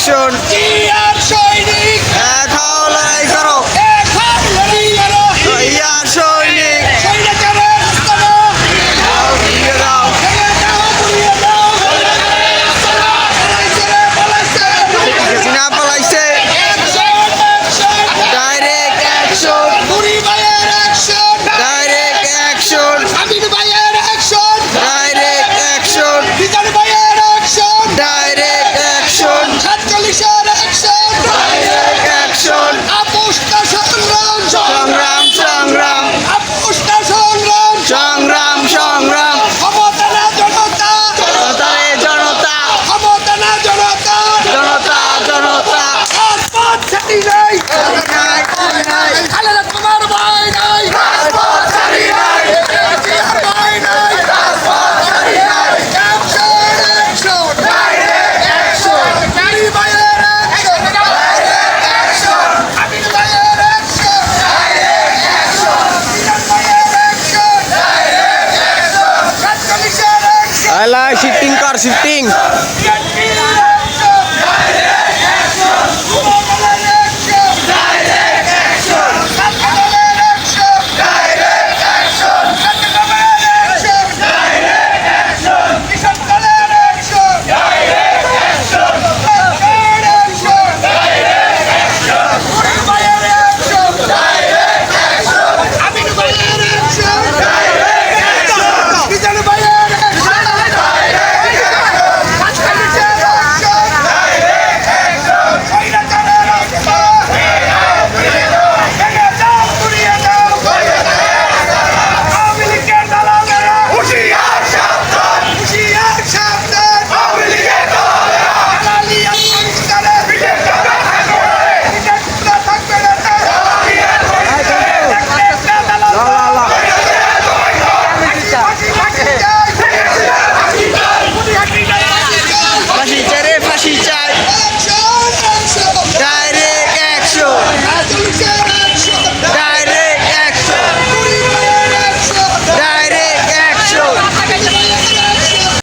action জিয়ার সৈনিক খাও লড়াই করো এখন লড়াই করো ইয়ার সৈনিক সৈনিকের স্তনা দাও দিয়ে দাও ছেড়ে দাও পুড়িয়ে দাও পালাইছে হাসিনা পালাইছে অ্যাকশন অ্যাকশন ডাইরেক্ট অ্যাকশন বুড়ি ভাইয়ের অ্যাকশন ডাইরেক্ট অ্যাকশন আমির ভাইয়ের অ্যাকশন ডাইরেক্ট অ্যাকশন বিজন ভাইয়ের অ্যাকশন ডাইরেক্ট অ্যাকশন 47-এর অ্যাকশন ডাইরেক্ট অ্যাকশন আপোষটা সংগ্রাম সংগ্রাম সংগ্রাম আপোষটা সংগ্রাম সংগ্রাম সংগ্রাম ক্ষমতা না জনতা জনতারে জনতা ক্ষমতা না জনতা জনতা জনতা রাজপথ ছাড়ি নাই নাই নাই খালেদা তোমার ভাই নাই রাজপথ ছাড়ি নাই জিয়ার ভাই নাই রাজপথ ছাড়ি নাই অ্যাকশন অ্যাকশন ডাইরেক্ট অ্যাকশন নারী ভাইয়ের অ্যাকশন ডাইরেক্ট অ্যাকশন আমির ভাইয়ের অ্যাকশন ডাইরেক্ট অ্যাকশন বিজন ভাইয়ের অ্যাকশন ডাইরেক্ট অ্যাকশন 47-এর অ্যাকশন আলা শিফটিং কর শিফটিং